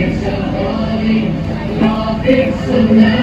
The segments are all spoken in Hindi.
it's a holy prophet sunnah۔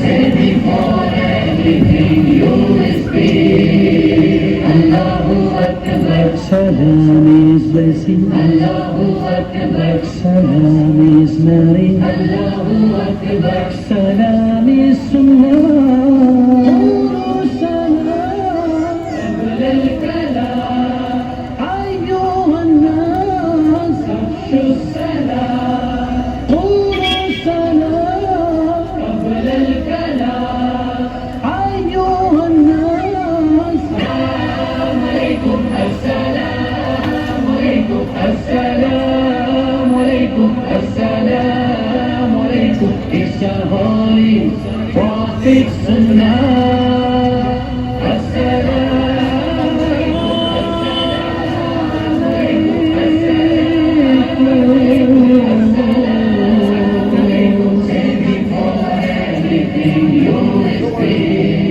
say before everything you speak۔ Allahu Akbar، salam is blessing۔ Allahu Akbar، salam is marrying۔ Allahu Akbar، salam is sunnah۔ Salam qabla al-kalam، ayyuha an-nas afshu salam۔ Salam qabla al-kalam، ayyuha an-nas۔ Assalamu alaykum، assalamu alaykum، assalamu alaykum، assalamu alaykum، it's a holy prophet sunnah۔ Assalamu alaykum، assalamu alaykum، assalamu alaykum، say before everything you speak۔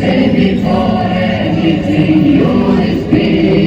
Say before everything you speak۔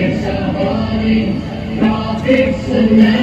it's a holy prophet sunnah۔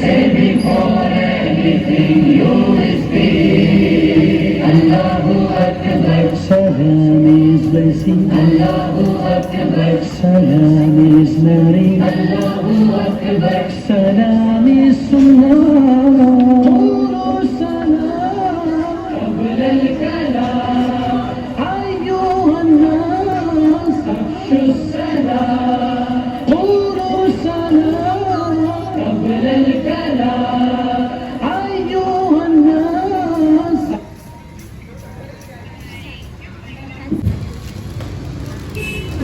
say before everything you speak۔ Allahu Akbar، salam is blessing۔ Allahu Akbar، salam is marrying۔ Allahu Akbar، salam is sunnah۔ Salam qabla al-kalam، ayyuha an-nas afshu salam۔ Salam qabla al-kalam، ayyuha an-nas۔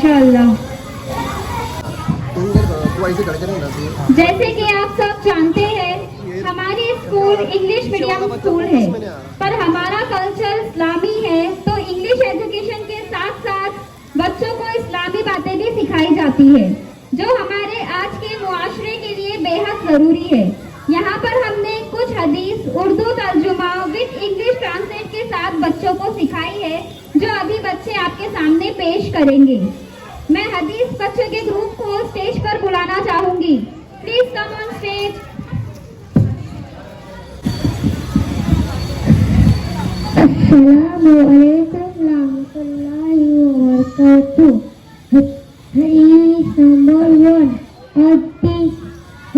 माशाअल्लाह। तो ऐसे करके नहीं ना जैसे कि आप सब जानते हैं, हमारी स्कूल इंग्लिश मीडियम स्कूल है, पर हमारा कल्चर इस्लामी है, तो इंग्लिश एजुकेशन के साथ साथ बच्चों को इस्लामी बातें भी सिखाई जाती है, जो हमारे आज के मुआशरे के लिए बेहद ज़रूरी है। यहाँ पर हमने कुछ हदीस उर्दू तर्जुमा विद इंग्लिश ट्रांसलेट के साथ बच्चों को सिखाई है, जो अभी बच्चे आपके सामने पेश करेंगे। मैं हदीस बच्चों के ग्रुप को स्टेज पर बुलाना चाहूंगी। Please come on stage. Assalamualaikum warahmatullahi wabarakatuh. Hadis number 1.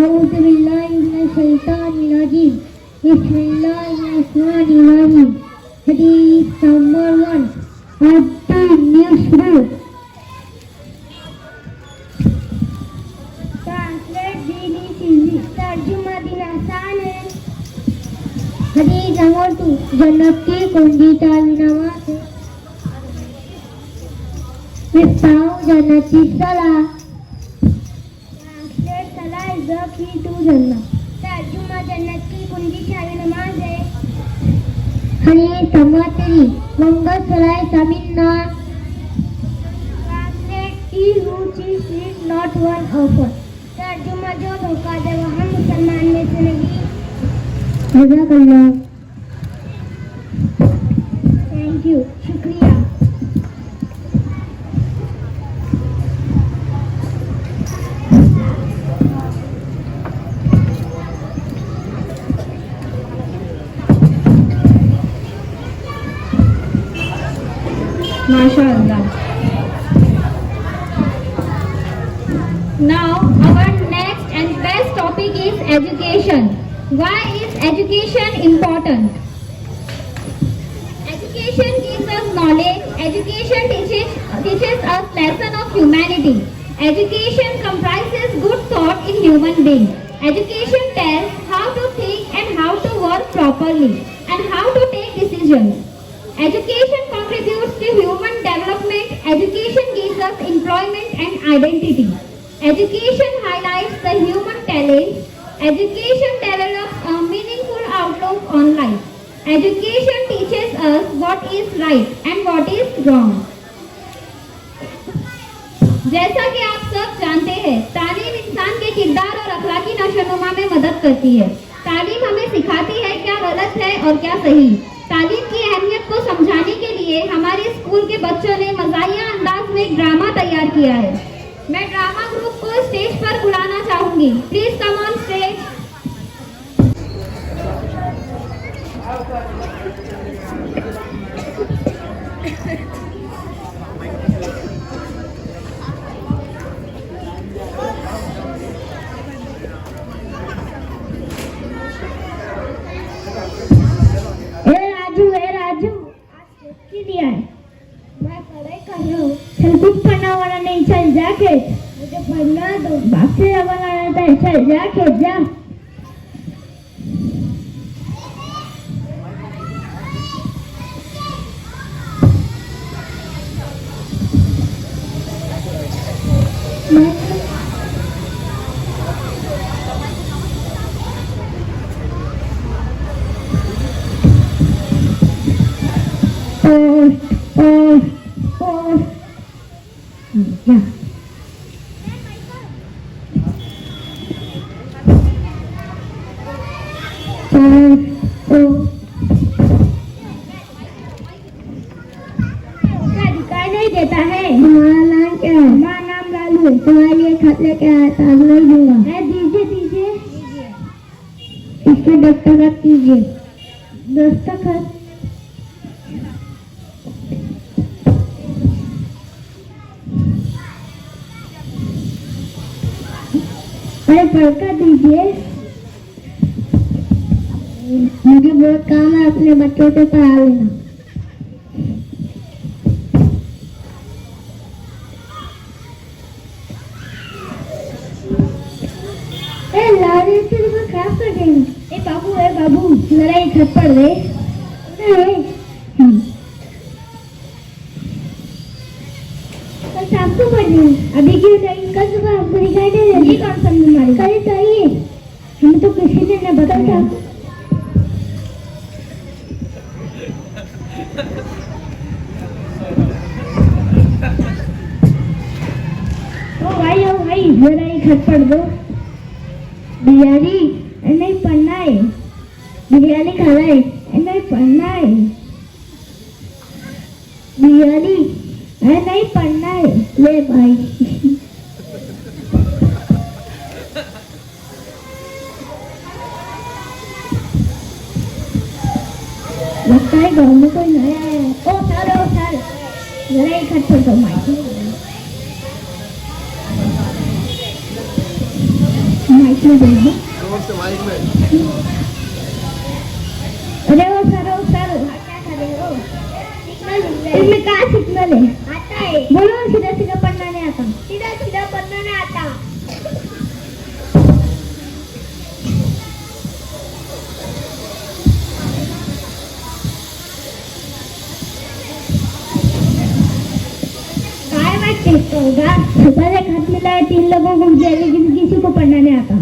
A'udzu billahi minasyaitonir rajim. Bismillahirrahmanirrahim. Hadis number 1. Ad-din Translate deen is easy. तर्जुमा दिन आसान है। हदीस नंबर 2, जन्नत की कुंजी चाबी नमाज है। मिफ्ताह जन्नत की सलाह। ट्रांसलेट सलाह इज द की टू जन्नत। तर्जुमा जन्नत की कुंजी चाबी नमाज है। हदीस नंबर 3, मंगल सलाह समिन्ना। ट्रांसलेट ही हु चीज is not one of us. तर्जुमा जो धोखा दे वो हम मुसलमान में से नहीं। जज़ाकल्लाह। थैंक यू, शुक्रिया। माशाअल्लाह। Now our next and best topic is education. Why is education important? Education gives us knowledge. Education teaches us lesson of humanity. Education comprises good thought in human being. Education tells how to think and how to work properly and how to take decisions. Education contributes to human development. Education gives us employment and identity. Education highlights the human talent. Education develops a meaningful outlook on life. Education teaches us what is right and what is wrong. जैसा कि आप सब जानते हैं, तालीम इंसान के किरदार और अखलाकी नशोनुमा में मदद करती है। तालीम हमें सिखाती है क्या गलत है और क्या सही। तालीम की अहमियत को समझाने के लिए हमारे स्कूल के बच्चों ने मज़ाहिया अंदाज में एक ड्रामा तैयार किया है। मैं ड्रामा ग्रुप को स्टेज पर बुलाना चाहूंगी। Please come on stage. Raju दिया है। मैं पढ़ाई कर रहा हूँ। चल कुछ पढ़ना वाला नहीं, चल जा खेत। मुझे पढ़ना दो। बाप से जबान आ रहा है, चल जा खेत जा। दिखाई नहीं देता है। तुम्हारा नाम क्या है? मेरा नाम लालू है। तुम्हारे लिए खत लेके आया था, अब नहीं दूंगा। दीजिए दीजिए। इस पे दस्तखत कीजिए। दस्तखत। अरे पढ़कर दीजिए। मुझे बहुत काम है, अपने बच्चों से पढ़ा लेना। खराब कर देंगे। बाबू है बाबू, जरा एक खत पढ़ दे। आपको अभी क्यों नहीं? कल सुबह हमको दिखाई दे रही। ये कौन सा बीमारी? कल तो ये हमें तो किसी ने न बताया। ओ भाई जरा एक हाथ पढ़ दो। बिरयानी नहीं पढ़ना है। बिरयानी खाना है नहीं पढ़ना है। बिरयानी नहीं पढ़ना है। ले भाई लगता है गाँव में कोई नया है। ओ सर जरा एक हाथ पढ़ दो। माइक में बोलो। अरे ओ सर क्या कर रहे हो? इसमें कहाँ सिग्नल है? आता है। बोलो सीधा सीधा पढ़ना नहीं आता। सीधा सीधा पढ़ना नहीं आता। काय बात कहते होगा? सुबह एक हाथ मिला है 3 लोगों को दिया, लेकिन किसी को पढ़ना नहीं आता।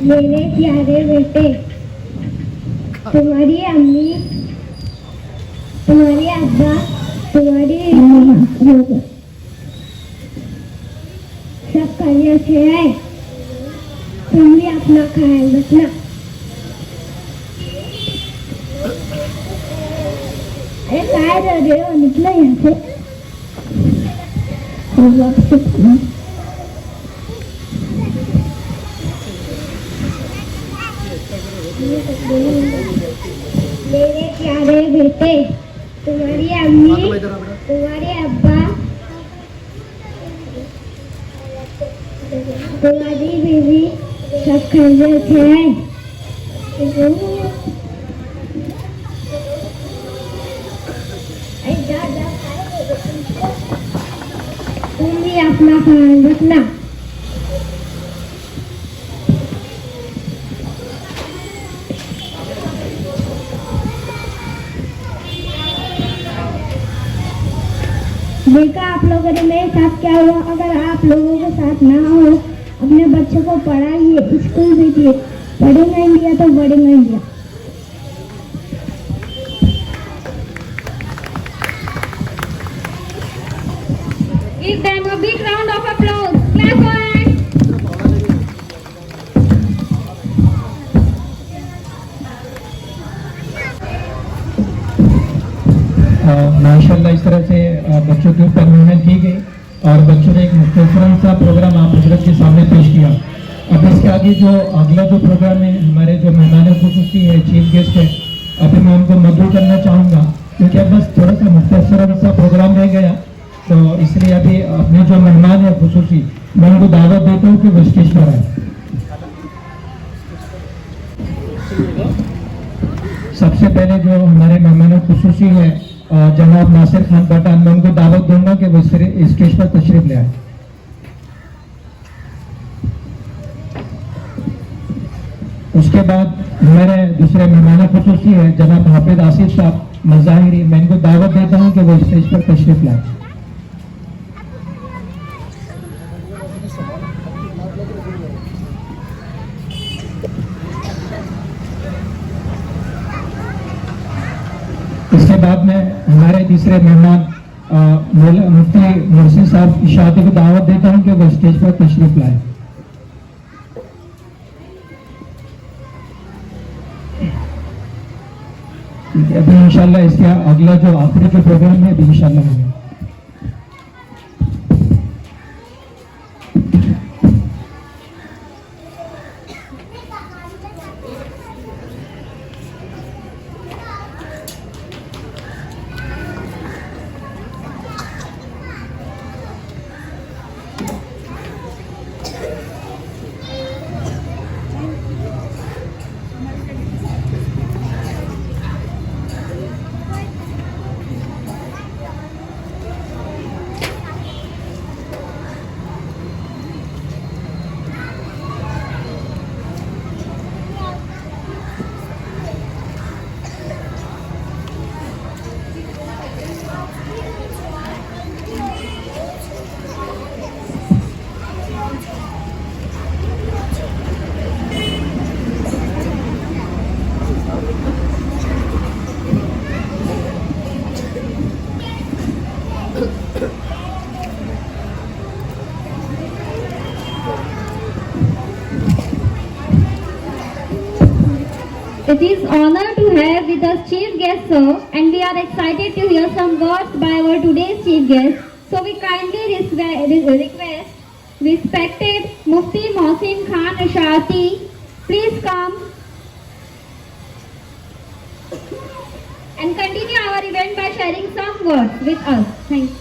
मेरे प्यारे बेटे, तुम्हारी अम्मी, तुम्हारी अब्बा, तुम्हारी मम्मा सब करियर से है। तुम भी अपना ख्याल रखना। अरे काय रह रहे हो? निकलो यहाँ से। मेरे प्यारे बेटे, तुम्हारी अम्मी, तुम्हारे अब्बा, तुम्हारी बीवी सब खैरियत से है। तुम भी अपना ख्याल रखना। देखा आप लोगों ने मेरे साथ क्या हुआ? अगर आप लोगों के साथ ना हो, अपने बच्चों को पढ़ाइए, स्कूल भेजिए। पढ़ेगा इंडिया तो बढ़ेगा India. Give them a big round of applause. Clap for hands. माशाल्लाह इस तरह से बच्चों के ऊपर मेहनत की गई और बच्चों ने एक मुख्तसरन सा प्रोग्राम आप हजरत के सामने पेश किया। अब इसके आगे जो अगला जो प्रोग्राम है, हमारे जो मेहमान खुसूसी है, चीफ गेस्ट है, अभी मैं उनको मदऊ करना चाहूँगा क्योंकि अब बस थोड़ा सा मुख्तसरन सा प्रोग्राम रह गया, तो इसलिए अभी अपने जो मेहमान है खुसूसी, मैं उनको दावत देता हूँ कि वो स्टेज पर आए। सबसे पहले जो हमारे मेहमान खुसूसी है जनाब नासिर खान पठान, मैं उनको दावत दूंगा कि वो स्टेज पर तशरीफ ले आए। उसके बाद हमारे दूसरे मेहमान खुसूसी है जनाब हाफिज आसिफ साहब मज़ाहिरी, मैं इनको दावत देता हूँ कि वो स्टेज पर तशरीफ लाए। इसके बाद में हमारे तीसरे मेहमान मुफ्ती मुर्शी साहब इशाती को दावत देता हूं कि वो स्टेज पर तशरीफ लाए। अभी इंशाल्लाह इसके अगला जो आखिरी जो प्रोग्राम है अभी इंशाल्लाह होगा। It is honor to have with us chief guest sir, and we are excited to hear some words by our today's chief guest. So we kindly request respected Mufti Mohsin Khan Ashati, please come and continue our event by sharing some words with us. Thank you.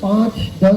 5, 10,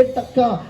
1%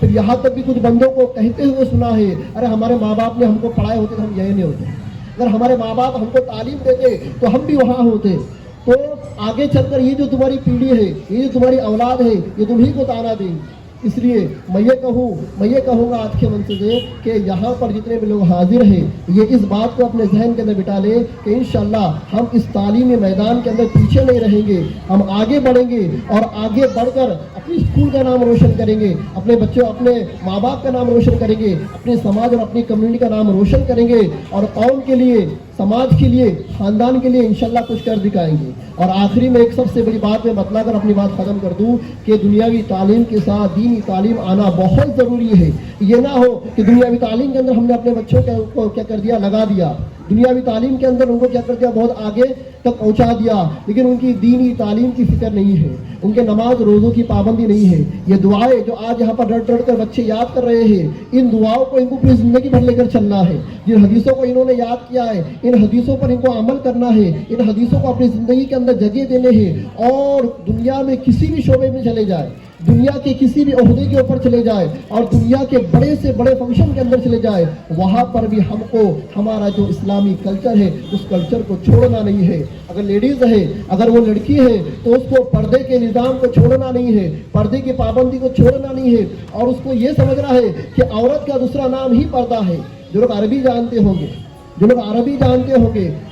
फिर यहाँ तक भी कुछ बंदों को कहते हुए सुना है, अरे हमारे माँ बाप ने हमको पढ़ाए होते तो हम यही नहीं होते, अगर हमारे माँ बाप हमको तालीम देते तो हम भी वहाँ होते। तो आगे चलकर ये जो तुम्हारी पीढ़ी है, ये जो तुम्हारी औलाद है, ये तुम्ही को ताना देंगी। इसलिए मैं ये कहूँगा आज के मंच से कि यहाँ पर जितने भी लोग हाजिर हैं, ये इस बात को अपने जहन के अंदर बिठा लें कि इंशाअल्लाह हम इस तालीमी मैदान के अंदर पीछे नहीं रहेंगे, हम आगे बढ़ेंगे और आगे बढ़कर अपने स्कूल का नाम रोशन करेंगे, अपने बच्चों, अपने माँ बाप का नाम रोशन करेंगे, अपने समाज और अपनी कम्युनिटी का नाम रोशन करेंगे और कौम के लिए, समाज के लिए, खानदान के लिए इंशाल्लाह कुछ कर दिखाएंगे। और आखिरी में एक सबसे बड़ी बात मैं बतलाकर अपनी बात ख़त्म कर दूं कि दुनियावी तालीम के साथ दीनी तालीम आना बहुत ज़रूरी है। ये ना हो कि दुनियावी तालीम के अंदर हमने अपने बच्चों को क्या कर दिया, लगा दिया, दुनियावी तालीम के अंदर उनको क्या कर दिया, बहुत आगे तक पहुंचा दिया, लेकिन उनकी दीनी तालीम की फिक्र नहीं है, उनके नमाज रोज़ों की पाबंदी नहीं है। ये दुआएं जो आज यहाँ पर रट कर बच्चे याद कर रहे हैं, इन दुआओं को इनको पूरी ज़िंदगी भर लेकर चलना है। जिन हदीसों को इन्होंने याद किया है, इन हदीसों पर इनको अमल करना है, इन हदीसों को अपनी ज़िंदगी के अंदर जगह देने हैं और दुनिया में किसी भी शोबे में चले जाए, दुनिया के किसी भी ओहदे के ऊपर चले जाए और दुनिया के बड़े से बड़े फंक्शन के अंदर चले जाए, वहाँ पर भी हमको हमारा जो इस्लामी कल्चर है उस कल्चर को छोड़ना नहीं है। अगर लेडीज़ है, अगर वो लड़की है, तो उसको पर्दे के निज़ाम को छोड़ना नहीं है, पर्दे की पाबंदी को छोड़ना नहीं है और उसको ये समझना है कि औरत का दूसरा नाम ही पर्दा है। जो लोग अरबी जानते होंगे,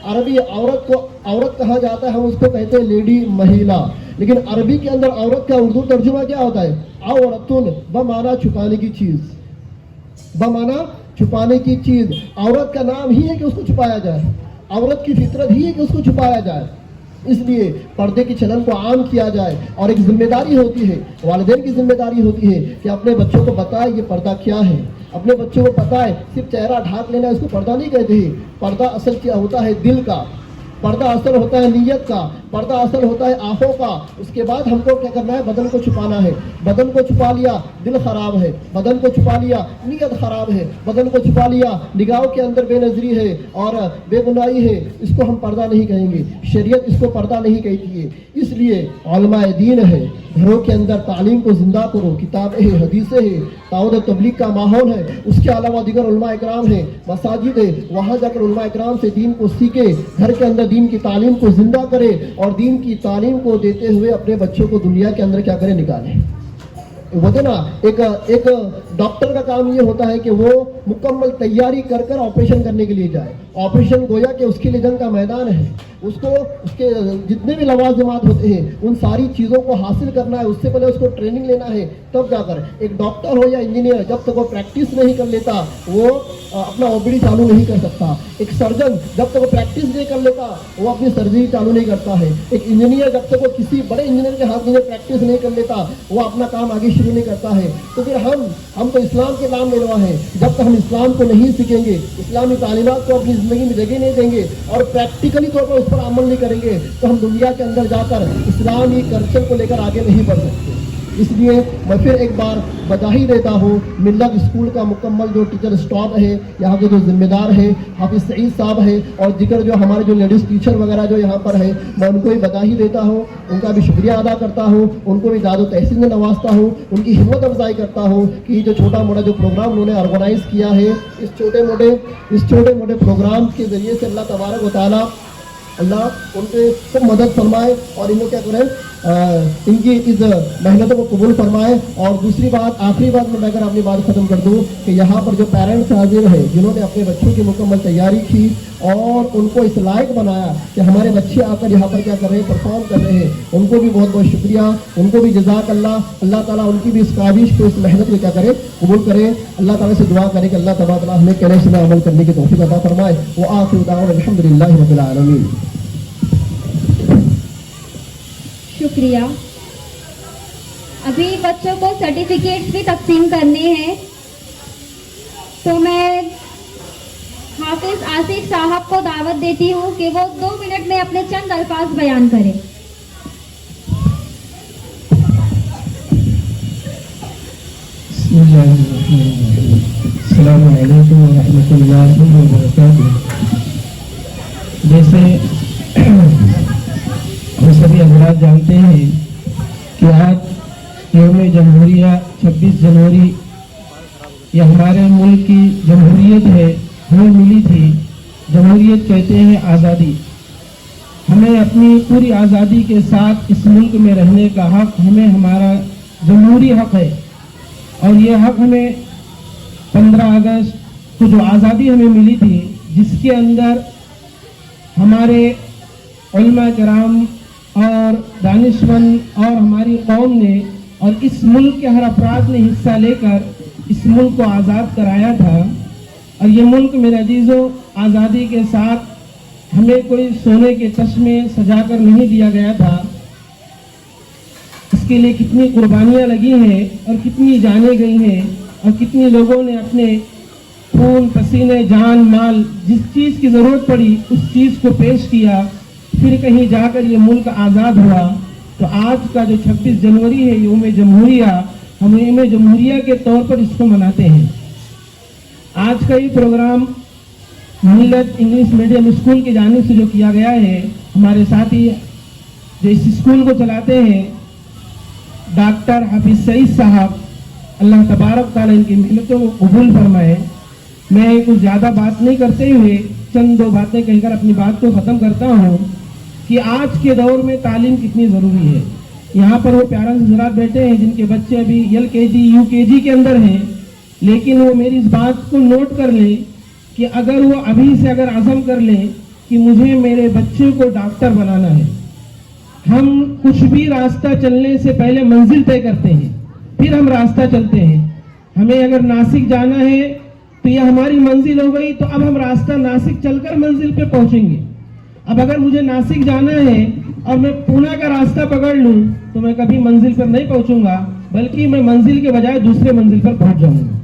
अरबी औरत को औरत कहा जाता है, हम उसको कहते हैं लेडी, महिला, लेकिन अरबी के अंदर औरत का उर्दू तर्जुमा क्या होता है, औरतुन, बमाना छुपाने की चीज़, बमाना छुपाने की चीज़। औरत का नाम ही है कि उसको छुपाया जाए, औरत की फितरत ही है कि उसको छुपाया जाए, इसलिए पर्दे की चलन को आम किया जाए। और एक जिम्मेदारी होती है, वालिदैन की जिम्मेदारी होती है कि अपने बच्चों को बताए ये पर्दा क्या है, अपने बच्चों को पता है सिर्फ चेहरा ढाक लेना इसको पर्दा नहीं कहते हैं। पर्दा असल क्या होता है, दिल का, पर्दा असल होता है नीयत का, पर्दा असल होता है आंखों का। उसके बाद हमको क्या करना है, बदन को छुपाना है। बदन को छुपा लिया, दिल खराब है, बदन को छुपा लिया, नीयत खराब है, बदन को छुपा लिया, निगाहों के अंदर बेनजरी है और बेगुनाही है, इसको हम पर्दा नहीं कहेंगे, शरीयत इसको पर्दा नहीं कहती है। इसलिए उलमाए दीन है, घरों के अंदर तालीम को जिंदा करो, किताबें हैं, हदीसें हैं, दावत तबलीग का माहौल है, उसके अलावा दीगर उलमा इकराम है, मसाजिद है, वहाँ जाकर उलमा इकराम से दीन को सीखे, घर के अंदर दीन की तालीम को जिंदा करे और दीन की तालीम को देते हुए अपने बच्चों को दुनिया के अंदर क्या करे, निकाले। बोलते ना, एक डॉक्टर का काम ये होता है कि वो मुकम्मल तैयारी कर कर ऑपरेशन करने के लिए जाए। ऑपरेशन गोया कि उसके लिए जंग का मैदान है, उसको उसके जितने भी लवाज़िमात होते हैं उन सारी चीज़ों को हासिल करना है, उससे पहले उसको ट्रेनिंग लेना है, तब जाकर एक डॉक्टर हो या इंजीनियर जब तक वो प्रैक्टिस नहीं कर लेता वो अपना ओपीडी चालू नहीं कर सकता। एक सर्जन जब तक वो प्रैक्टिस नहीं कर लेता वो अपनी सर्जरी चालू नहीं करता है। एक इंजीनियर जब तक वो किसी बड़े इंजीनियर के हाथ में प्रैक्टिस नहीं कर लेता वो अपना काम आगे शुरू नहीं करता है। तो फिर हम तो इस्लाम के नाम ले रहा है, जब तक हम इस्लाम को नहीं सीखेंगे, इस्लामी तालीमात को अपनी ज़िंदगी में जगह नहीं देंगे और प्रैक्टिकली तौर पर उस पर अमल नहीं करेंगे तो हम दुनिया के अंदर जाकर इस्लामी कल्चर को लेकर आगे नहीं बढ़ सकते। इसलिए मैं फिर एक बार बधाई देता हूँ मिल्लत स्कूल का मुकम्मल जो टीचर स्टाफ है, यहाँ के जो जिम्मेदार है हाफिज सईद साहब है और जिक्र जो हमारे जो लेडीज़ टीचर वगैरह जो यहाँ पर है, मैं उनको भी बधाई देता हूँ, उनका भी शुक्रिया अदा करता हूँ, उनको भी दादो तहसीन में नवाजता हूँ, उनकी हिम्मत अफजाई करता हूँ कि जो छोटा मोटा जो प्रोग्राम उन्होंने ऑर्गेनाइज़ किया है, इस छोटे मोटे प्रोग्राम के ज़रिए से अल्लाह तबारक व तआला अल्लाह उनके खूब मदद फरमाए और इन्हें क्या करें, इनकी इस मेहनतों को कबूल फरमाए। और दूसरी बात, आखिरी बात मैं अगर अपनी बात ख़त्म कर दूँ कि यहाँ पर जो पेरेंट्स हाजिर हैं जिन्होंने अपने बच्चों की मुकम्मल तैयारी की और उनको इस लायक बनाया कि हमारे बच्चे आकर यहाँ पर क्या कर रहे हैं, परफॉर्म कर रहे हैं, उनको भी बहुत बहुत शुक्रिया, उनको भी जज़ाक अल्लाह ताला उनकी भी इस काविश को, इस मेहनत को क्या करे, कबूल करे। अल्लाह ताला से दुआ करें कि अल्लाह तबारक व तआला हमें कहने से अमल करने की तौफीक अता फरमाए। व आखिरु दाअवाना अल्हम्दुलिल्लाहि रब्बिल आलमीन। शुक्रिया। अभी बच्चों को सर्टिफिकेट्स भी तकसीम करने हैं, तो मैं हाफिज आसिफ साहब को दावत देती हूँ कि वो 2 मिनट में अपने चंद अल्फाज बयान करें। अस्सलामु अलैकुम व रहमतुल्लाहि व बरकातुहू। जैसे हम सभी हज़रात जानते हैं कि आज यौम जमहूरिया 26 जनवरी ये हमारे मुल्क की जमहूरियत है, हमें मिली थी। जमहूरियत कहते हैं आज़ादी। हमें अपनी पूरी आज़ादी के साथ इस मुल्क में रहने का हक, हमें हमारा जमहूरी हक है। और ये हक हमें 15 अगस्त को जो आज़ादी हमें मिली थी, जिसके अंदर हमारे उलमा कराम और दानिशमंद और हमारी कौम ने और इस मुल्क के हर अफराद ने हिस्सा लेकर इस मुल्क को आज़ाद कराया था। और ये मुल्क मेरे अजीज़ों, आज़ादी के साथ हमें कोई सोने के चश्मे सजाकर नहीं दिया गया था। इसके लिए कितनी कुर्बानियाँ लगी हैं और कितनी जानें गई हैं और कितने लोगों ने अपने खून पसीने जान माल जिस चीज़ की ज़रूरत पड़ी उस चीज़ को पेश किया, फिर कहीं जाकर ये मुल्क आज़ाद हुआ। तो आज का जो 26 जनवरी है, यौम जमहूरिया, हम यौम जमहूरिया के तौर पर इसको मनाते हैं। आज का ये प्रोग्राम मिल्लत इंग्लिश मीडियम स्कूल की जानिब से जो किया गया है, हमारे साथी जो इस स्कूल को चलाते हैं डॉक्टर हाफिज सईद साहब, अल्लाह तबारक ताला इनकी मेहनतों को कबूल फरमाए। मैं कुछ ज़्यादा बात नहीं करते हुए चंद दो बातें कहकर अपनी बात को ख़त्म करता हूँ कि आज के दौर में तालीम कितनी ज़रूरी है। यहाँ पर वो पेरेंट्स हज़रात बैठे हैं जिनके बच्चे अभी LKG UKG के अंदर हैं, लेकिन वो मेरी इस बात को नोट कर लें कि अगर वो अभी से अगर आज़म कर लें कि मुझे मेरे बच्चे को डॉक्टर बनाना है। हम कुछ भी रास्ता चलने से पहले मंजिल तय करते हैं, फिर हम रास्ता चलते हैं। हमें अगर नासिक जाना है तो यह हमारी मंजिल हो गई, तो अब हम रास्ता नासिक चलकर मंजिल पे पहुंचेंगे। अब अगर मुझे नासिक जाना है और मैं पूना का रास्ता पकड़ लूं तो मैं कभी मंजिल पर नहीं पहुंचूंगा, बल्कि मैं मंजिल के बजाय दूसरे मंजिल पर पहुंच जाऊंगा।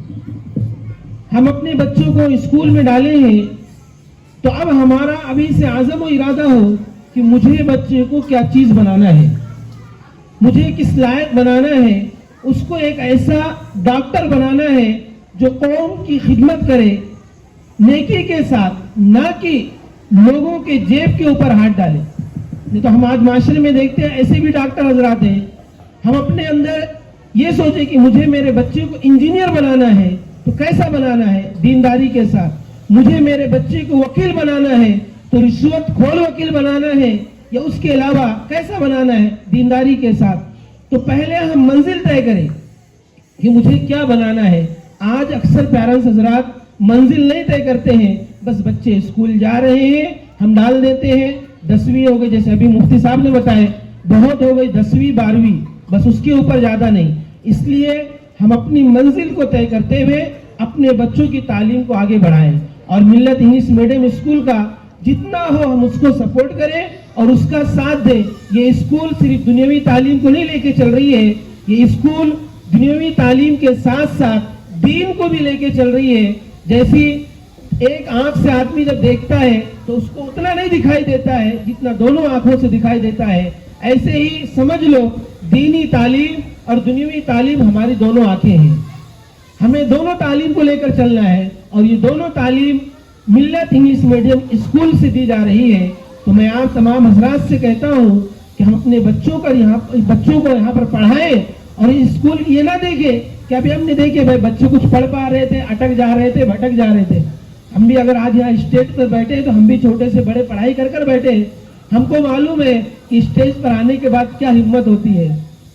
हम अपने बच्चों को स्कूल में डाले हैं तो अब हमारा अभी से आज़म और इरादा हो कि मुझे बच्चे को क्या चीज़ बनाना है, मुझे किस लायक बनाना है, उसको एक ऐसा डॉक्टर बनाना है जो कौम की खिदमत करे नेकी के साथ, ना कि लोगों के जेब के ऊपर हाथ डाले। नहीं तो हम आज माशरे में देखते हैं ऐसे भी डॉक्टर हजरात हैं। हम अपने अंदर ये सोचे कि मुझे मेरे बच्चे को इंजीनियर बनाना है तो कैसा बनाना है, दीनदारी के साथ। मुझे मेरे बच्चे को वकील बनाना है तो रिश्वत खोर वकील बनाना है, या उसके अलावा कैसा बनाना है, दीनदारी के साथ। तो पहले हम मंजिल तय करें कि मुझे क्या बनाना है। आज अक्सर पेरेंट्स हजरात मंजिल नहीं तय करते हैं, बस बच्चे स्कूल जा रहे हैं, हम डाल देते हैं। 10वीं हो गई, जैसे अभी मुफ्ती साहब ने बताया, बहुत हो गई 10वीं 12वीं, बस उसके ऊपर ज़्यादा नहीं। इसलिए हम अपनी मंजिल को तय करते हुए अपने बच्चों की तालीम को आगे बढ़ाएं और मिल्लत इंग्लिश मीडियम स्कूल का जितना हो हम उसको सपोर्ट करें और उसका साथ दें। ये स्कूल सिर्फ दुनियावी तालीम को नहीं लेके चल रही है, ये स्कूल दुनियावी तालीम के साथ साथ दीन को भी लेके चल रही है। जैसी एक आंख से आदमी जब देखता है तो उसको उतना नहीं दिखाई देता है जितना दोनों आंखों से दिखाई देता है, ऐसे ही समझ लो दीनी तालीम और दुनियावी तालीम हमारी दोनों आंखें हैं। हमें दोनों तालीम को लेकर चलना है और ये दोनों तालीम मिल्लत इंग्लिश मीडियम स्कूल से दी जा रही है। तो मैं आप तमाम हजरात से कहता हूँ कि हम अपने बच्चों को यहाँ पर पढ़ाएं और इस स्कूल ये ना देखें कि अभी हमने देखे भाई बच्चे कुछ पढ़ पा रहे थे, अटक जा रहे थे, भटक जा रहे थे। हम भी अगर आज यहाँ स्टेज पर बैठे तो हम भी छोटे से बड़े पढ़ाई कर बैठे। हमको मालूम है कि स्टेज पर आने के बाद क्या हिम्मत होती है।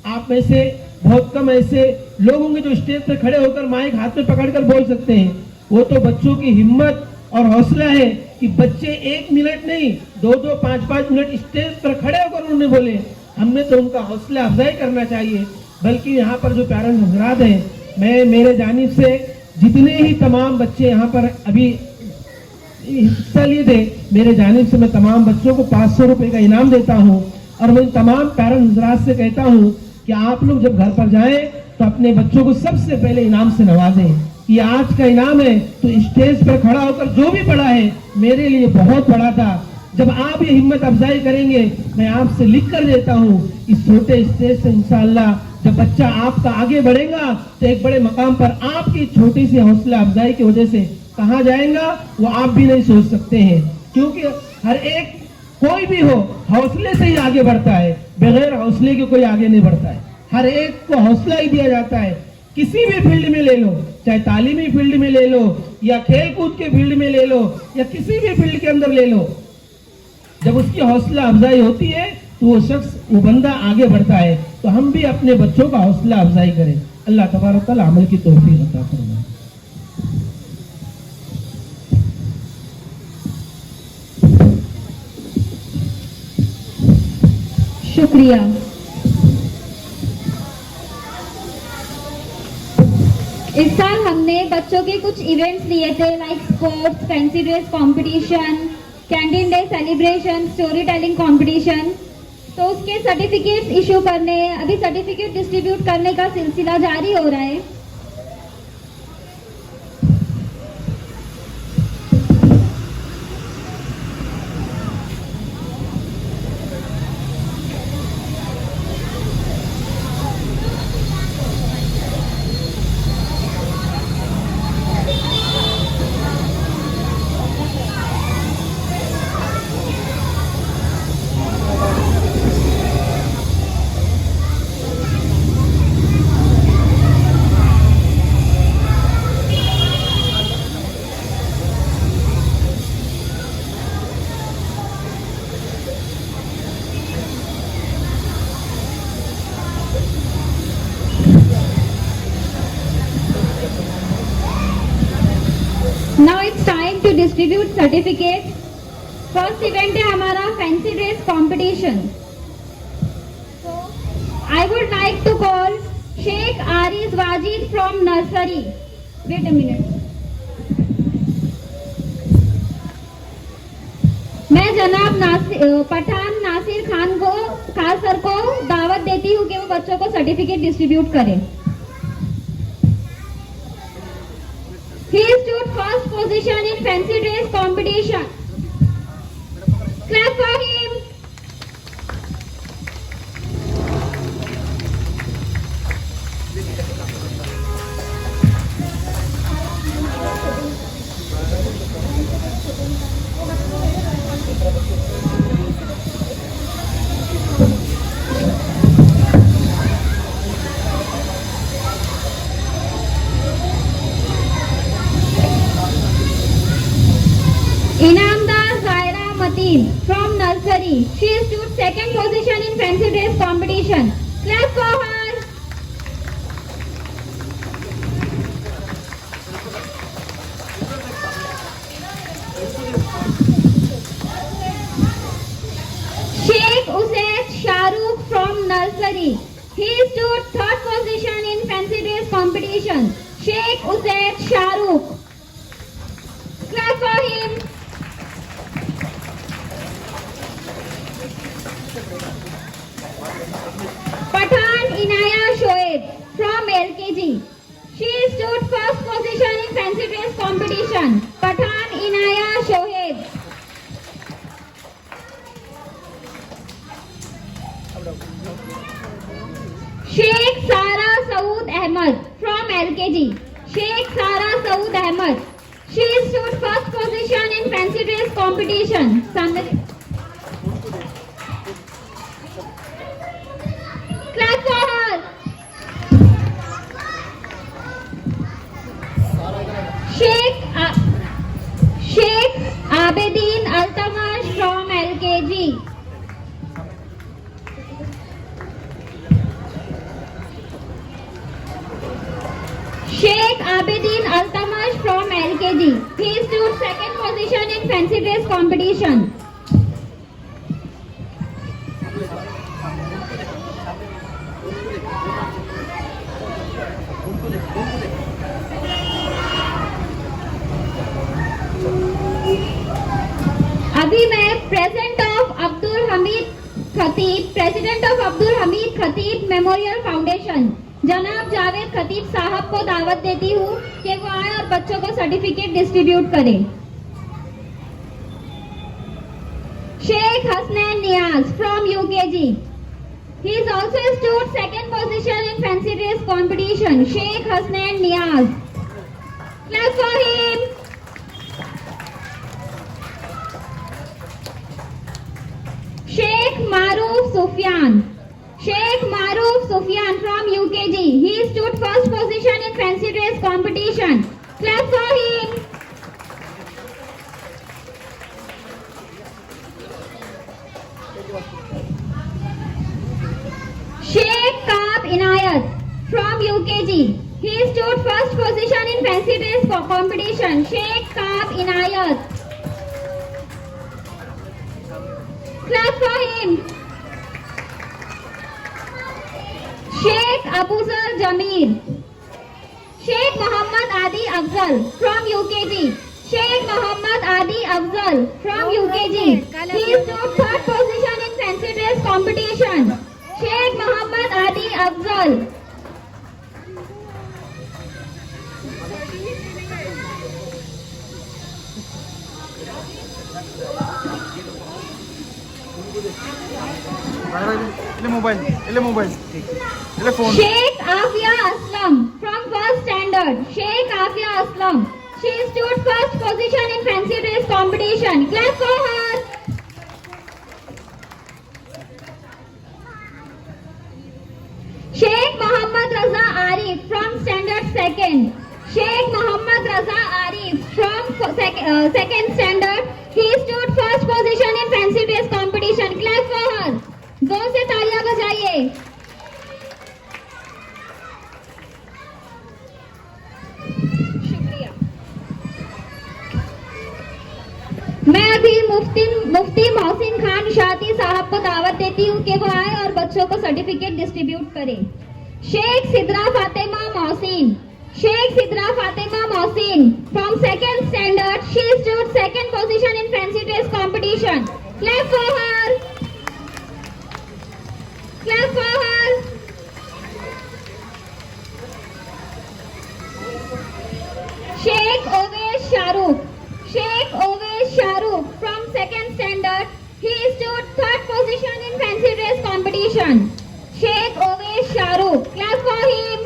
आप में से बहुत कम ऐसे लोग होंगे जो स्टेज पर खड़े होकर माइक हाथ में पकड़कर बोल सकते हैं। वो तो बच्चों की हिम्मत और हौसला है कि बच्चे 1 मिनट नहीं 2-2 5-5 मिनट स्टेज पर खड़े होकर उन्होंने बोले। हमने तो उनका हौसला अफजाई करना चाहिए। बल्कि यहाँ पर जो पेरेंट्स हजरात हैं, मैं मेरे जानिब से जितने ही तमाम बच्चे यहाँ पर अभी हिस्सा लिए थे, मेरे जानिब से मैं तमाम बच्चों को 500 रुपये का इनाम देता हूँ। और मैं तमाम पेरेंट्स हजरात से कहता हूँ कि आप लोग जब घर पर जाएं तो अपने बच्चों को सबसे पहले इनाम से नवाजें। ये आज का इनाम है, तो स्टेज पर खड़ा होकर जो भी पढ़ा है मेरे लिए बहुत बड़ा था। जब आप ये हिम्मत अफजाई करेंगे, मैं आपसे लिख कर देता हूँ इस छोटे स्टेज से इंशाअल्लाह जब बच्चा आपका आगे बढ़ेगा तो एक बड़े मकाम पर आपकी छोटी सी हौसला अफजाई की वजह से कहाँ जाएगा वो आप भी नहीं सोच सकते हैं। क्योंकि हर एक कोई भी हो हौसले से ही आगे बढ़ता है, बगैर हौसले के कोई आगे नहीं बढ़ता है। हर एक को हौसला ही दिया जाता है। किसी भी फील्ड में ले लो, चाहे तालीमी फील्ड में ले लो या खेल कूद के फील्ड में ले लो या किसी भी फील्ड के अंदर ले लो, जब उसकी हौसला अफजाई होती है तो वो शख्स, वो बंदा आगे बढ़ता है। तो हम भी अपने बच्चों का हौसला अफजाई करें। अल्लाह तबारक तआला अमल की तौफीक अता फरमाए। शुक्रिया। इस साल हमने बच्चों के कुछ इवेंट्स लिए थे, like sports, fancy dress competition, canteen day celebration, story telling competition. तो उसके सर्टिफिकेट्स इशू करने, अभी सर्टिफिकेट डिस्ट्रीब्यूट करने का सिलसिला जारी हो रहा है। Now it's time to distribute certificates. First event है हमारा fancy dress competition. So I would like to call Sheikh Ariz Wajid from nursery. Wait a minute. मैं जनाब पठान नासिर खान सर को दावत देती हूँ कि वो बच्चों को सर्टिफिकेट डिस्ट्रीब्यूट करें। He stood first position in fancy dress competition. Clap for him. Inamdar Zaira Mateen from nursery. She stood second position in fancy dress competition. Clap for her. Sheikh Usaid Shahrukh from nursery. He stood third position in fancy dress competition. Sheikh Usaid Shahrukh. Clap for him. Pathan Inaya Shoaib from LKG. She stood first position in fancy dress competition. Pathan Inaya Shoaib. Sheikh Sara Saud Ahmed from LKG. Sheikh Sara Saud Ahmed. She stood first position in fancy dress competition. Clap for her. Sheikh Abedin Altamash from LKG. Sheikh Abedin Altamash from LKG. He stood second position in fancy dress competition. अभी मैं president of Abdul Hamid Khatib memorial foundation जनाब जावेद खतीब साहब को दावत देती हूँ कि वो आए और बच्चों को सर्टिफिकेट डिस्ट्रीब्यूट करें। Sheikh Hasnain Niyaz from UKG. He is also stood second position in fancy dress competition. Sheikh Hasnain Niaz. Clap for him. Sheikh Maruf Sufyan. Sheikh Maruf Sufyan from UKG. He stood first position in fancy dress competition. competition. Clap for him. Sheikh Kaab Inayat from UKG. He stood first position in fancy dress competition. Sheikh Kaab Inayat. Clap for him. Sheikh Abuzar Jamil. Sheikh Muhammad Adi Afzal from UKG. Sheikh Muhammad Adi Afzal from UKG. He stood third position in fancy dress competition. Sheikh Muhammad Adi Afzal. Sheikh Afia Aslam from first standard. Sheikh Afia Aslam. She stood first position in fancy dress competition. Clap for her. Sheikh Muhammad Raza Arif from standard second. Sheikh Muhammad Raza Arif from second standard. He stood first position in fancy dress competition. Clap for her. जोर से तालियां बजाइए. शुक्रिया. मैं अभी मुफ्ती मोहसिन खान शाती साहब को दावत देती हूँ कि वो आए और बच्चों को सर्टिफिकेट डिस्ट्रीब्यूट करें. Sheikh Sidra Fatima Mohsin. Sheikh Sidra Fatima Mohsin from second standard. She stood second position in fancy dress competition. Clap for her. Clap for her. Sheikh Ovesh Shahrukh. Sheikh Ovesh Shahrukh from second standard. He stood third position in fancy dress competition. Sheikh Ovesh Shahrukh. Clap for him.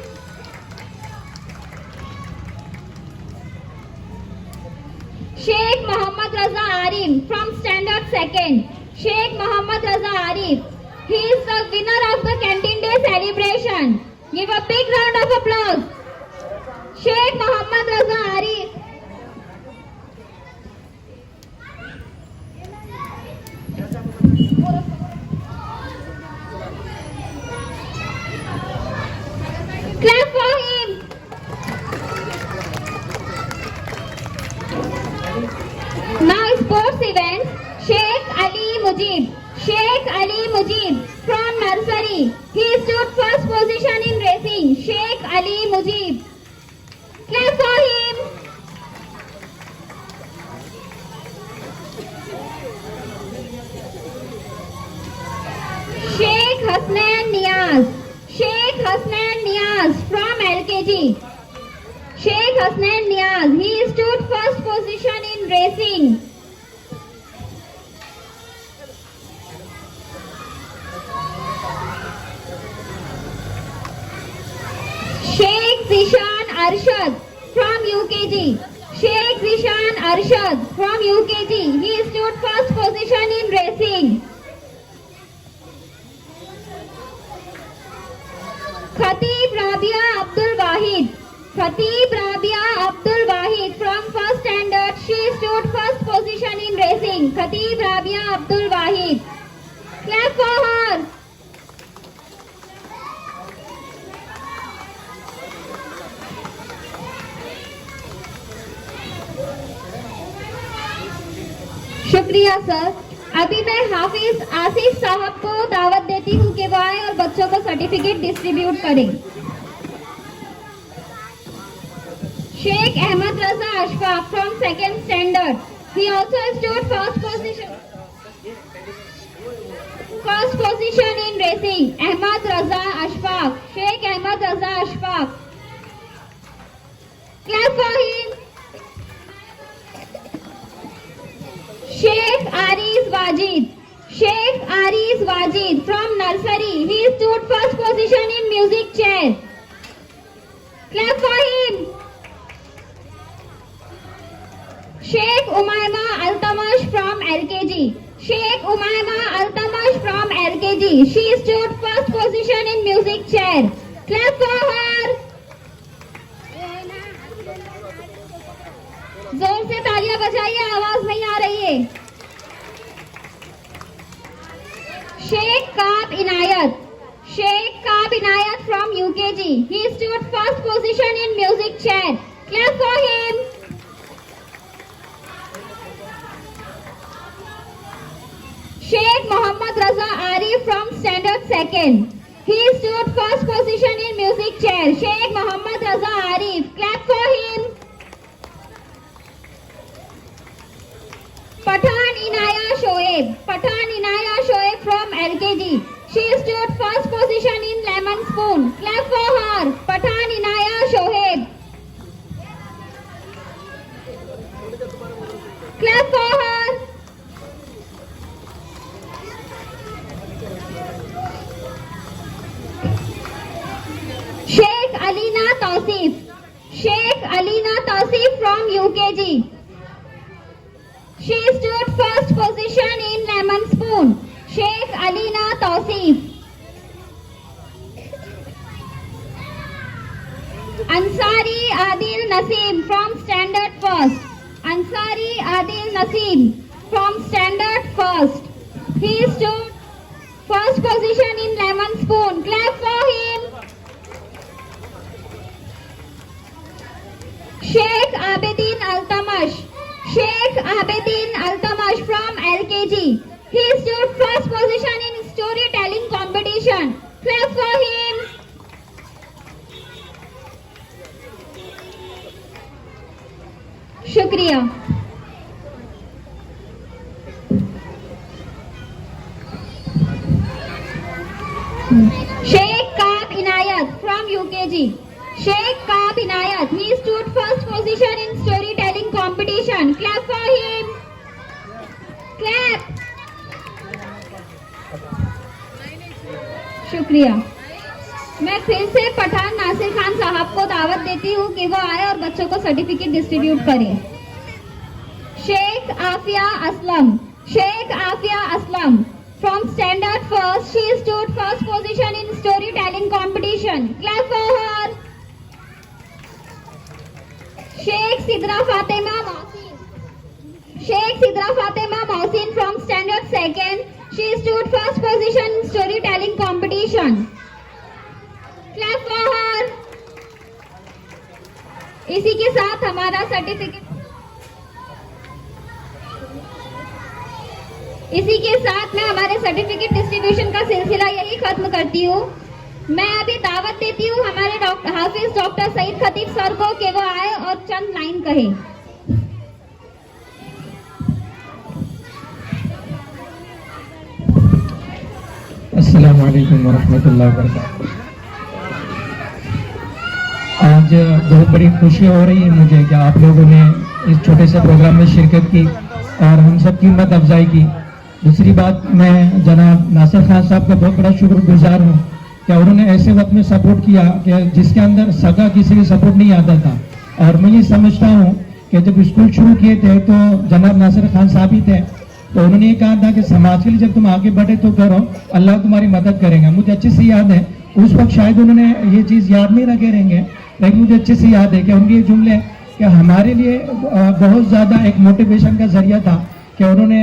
Sheikh Muhammad Raza Arif from standard second. Sheikh Muhammad Raza Arif. He is the winner of the Canteen Day celebration. Give a big round of applause. Sheikh Muhammad Raza Arif. Clap for him. Now sports event. Sheikh Ali Mujib. Sheikh Ali Mujib from nursery. He stood first position in racing. Sheikh Ali Mujib. Clap for him. Sheikh Hasnain Niaz. Sheikh Hasnain Niaz from LKG. Sheikh Hasnain Niaz. He stood first position in racing. Sheikh Zishan Arshad from UKG. Sheikh Zishan Arshad from UKG. He stood first position in racing. Khatib Rabia Abdul Wahid. Khatib Rabia Abdul Wahid from first standard. She stood first position in racing. Khatib Rabia Abdul Wahid. Clap for her. शुक्रिया सर. अभी मैं हाफिज आसिफ साहब को दावत देती हूँ कि वो आए और बच्चों को सर्टिफिकेट डिस्ट्रीब्यूट करें. Sheikh Ahmad Raza Ashfaq from second standard. He also stood first position in racing. Ahmad Raza Ashfaq. Sheikh Ahmad Raza Ashfaq. Clap for him. Sheikh Ariz Wajid. Sheikh Ariz Wajid from nursery. He stood first position in music chair. Clap for him. Sheikh Umayma Altamash from LKG. Sheikh Umayma Altamash from LKG. She stood first position in music chair. Clap for her. जोर से तालियां बजाइए, आवाज नहीं आ रही है। शेख काब इनायत from UKG. He stood first position in music chair. Clap for him. Sheikh Mohammad Raza Arif from standard 2nd. He stood first position in music chair. Sheikh Mohammad Raza Arif. Clap for him. Pathan Inaya Shoaib from LKG. She stood first position in lemon spoon. Clap for her. Pathan Inaya Shoaib. Clap for her. Sheikh Alina Tausif from UKG. She stood first position in lemon spoon. Sheikh Alina Tausif. Ansari Adil Naseem from standard 1st. Ansari Adil Naseem from standard 1st. He stood first position in lemon spoon. Clap for him. Sheikh Abedin Altamash from LKG. He stood first position in storytelling competition. Clap for him. Shukriya. Sheikh Kaab Inayat from UKG. Sheikh Kaab Inayat. He stood first position in storytelling competition. Clap for him. Clap. शुक्रिया। मैं फिर से पठान नासिर खान साहब को दावत देती हूँ कि वो आए और बच्चों को सर्टिफिकेट डिस्ट्रीब्यूट करें। Sheikh Aafia Aslam from standard 1st. She stood first position in storytelling competition. Clap for her. Sheikh Sidra Fatima Mohsin from standard 2nd. She stood first position in storytelling competition. Clap for her. इसी के साथ हमारा सर्टिफिकेट मैं हमारे सर्टिफिकेट डिस्ट्रीब्यूशन का सिलसिला यही खत्म करती हूँ। मैं अभी दावत देती हूँ हमारे हाफिज डॉक्टर सईद खतीब सर को कि वो आए और चंद लाइन कहे। अस्सलामु अलैकुम वरहमतुल्लाहि वबरकातुहू। आज बहुत बड़ी खुशी हो रही है मुझे कि आप लोगों ने इस छोटे से प्रोग्राम में शिरकत की और हम सब की हिम्मत अफजाई की। दूसरी बात, मैं जनाब नासिर खान साहब का बहुत बड़ा शुक्रगुजार हूँ कि उन्होंने ऐसे वक्त में सपोर्ट किया कि जिसके अंदर सगा किसी भी सपोर्ट नहीं आता था। और मैं ये समझता हूँ कि जब स्कूल शुरू किए थे तो जनाब नासिर खान साहब ही थे, तो उन्होंने ये कहा था कि समाज के लिए जब तुम आगे बढ़े तो करो, अल्लाह तुम्हारी मदद करेगा। मुझे अच्छे से याद है, उस वक्त शायद उन्होंने ये चीज़ याद नहीं रखे रहेंगे, लेकिन मुझे अच्छे से याद है कि उनके ये जुमले कि हमारे लिए बहुत ज़्यादा एक मोटिवेशन का जरिया था कि उन्होंने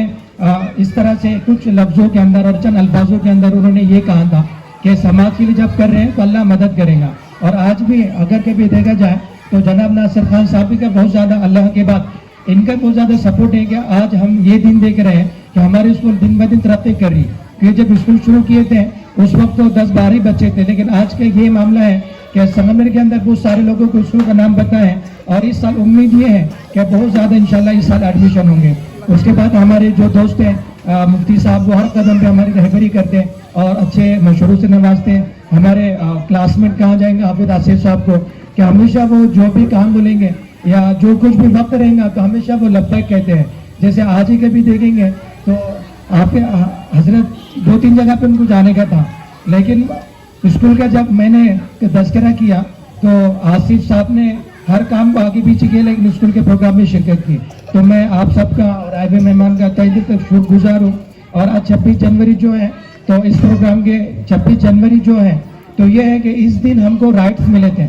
इस तरह से कुछ लफ्ज़ों के अंदर और चंद अल्फाजों के अंदर उन्होंने ये कहा था कि समाज के लिए जब कर रहे हैं तो अल्लाह मदद करेगा। और आज भी अगर कभी देखा जाए तो जनाब नासिर खान साहब का बहुत ज़्यादा अल्लाह के बाद इनका बहुत ज़्यादा सपोर्ट है कि आज हम ये दिन देख रहे हैं कि हमारी स्कूल दिन ब दिन तरक्की कर रही है। क्योंकि जब स्कूल शुरू किए थे उस वक्त तो 10-12 बच्चे थे, लेकिन आज का ये मामला है कि संगमनेर के अंदर बहुत सारे लोगों को स्कूल का नाम पता है और इस साल उम्मीद ये है कि बहुत ज़्यादा इंशाल्लाह इस साल एडमिशन होंगे। उसके बाद हमारे जो दोस्त हैं मुफ्ती साहब, वो हर कदम पे हमारी रहबरी करते हैं और अच्छे मशवरों से नवाजते हैं। हमारे क्लासमेट कहाँ जाएंगे हाफिज आसिफ साहब को कि हमेशा वो जो भी काम बोलेंगे या जो कुछ भी वक्त रहेगा तो हमेशा वो लब्बैक कहते हैं। जैसे आज ही कभी देखेंगे तो आपके हजरत 2-3 जगह पे उनको जाने का था, लेकिन स्कूल का जब मैंने तज़किरा किया तो आसिफ साहब ने हर काम को आगे पीछे किया, लेकिन स्कूल के प्रोग्राम में शिरकत की। तो मैं आप सबका और आए हुए मेहमान का तहे दिल तक शुक्रगुजार हूँ। और आज 26 जनवरी जो है तो इस प्रोग्राम के 26 जनवरी जो है तो ये है कि इस दिन हमको राइट्स मिले थे।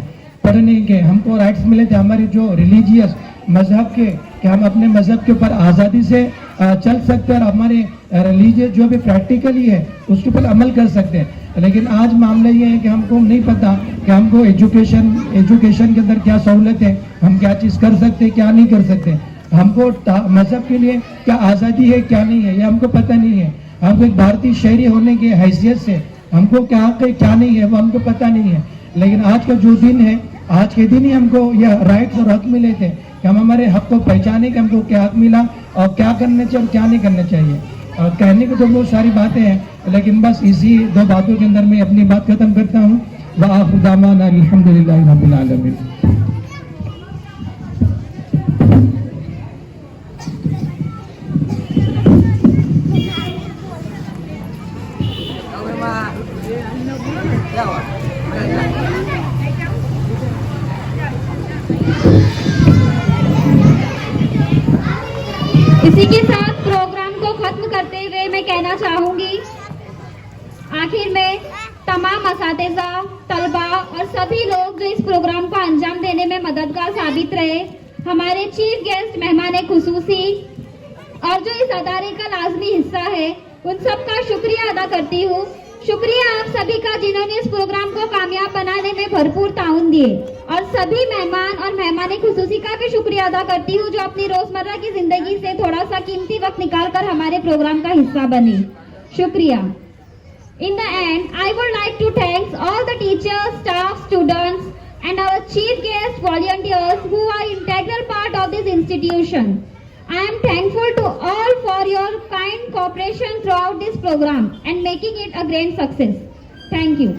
पढ़ने के हमको राइट्स मिले थे, हमारे जो रिलीजियस मजहब के, कि हम अपने मजहब के ऊपर आज़ादी से चल सकते हैं और हमारे रिलीजियस जो भी प्रैक्टिकली है उसके ऊपर अमल कर सकते हैं। लेकिन आज मामला ये है कि हमको नहीं पता कि हमको एजुकेशन के अंदर क्या सहूलत है, हम क्या चीज़ कर सकते हैं, क्या नहीं कर सकते। हमको मजहब के लिए क्या आज़ादी है, क्या नहीं है, ये हमको पता नहीं है। हमको एक भारतीय शहरी होने की हैसियत से हमको क्या हक है, क्या नहीं है, वो हमको पता नहीं है। लेकिन आज का जो दिन है, आज के दिन ही हमको यह राइट्स और हक मिले थे कि हम हमारे हक को पहचाने कि हमको क्या हक मिला और क्या करना चाहिए और क्या नहीं करना चाहिए। और कहने को तो बहुत सारी बातें हैं, लेकिन बस इसी 2 बातों के अंदर मैं अपनी बात खत्म करता हूँ। व आखिर दावाना अल्हम्दुलिल्लाहि रब्बिल आलमीन। इसी के साथ प्रोग्राम को खत्म करते हुए मैं कहना चाहूंगी, आखिर में तमाम असातिज़ा, तलबा और सभी लोग जो इस प्रोग्राम को अंजाम देने में मददगार साबित रहे, हमारे चीफ गेस्ट मेहमान खुसूसी और जो इस अदारे का लाजमी हिस्सा है, उन सब का शुक्रिया अदा करती हूँ। शुक्रिया आप सभी का जिन्होंने इस प्रोग्राम को कामयाब बनाने में भरपूर ताउन दिए, और सभी मेहमान और मेहमान खुसूसी का भी शुक्रिया अदा करती हूँ जो अपनी रोजमर्रा की जिंदगी से थोड़ा सा कीमती वक्त निकाल कर हमारे प्रोग्राम का हिस्सा बने। शुक्रिया। In the end, I would like to thank all the teachers, staff, students and our chief guest volunteers who are integral part of this institution. I am thankful to all for your kind cooperation throughout this program and making it a great success. Thank you.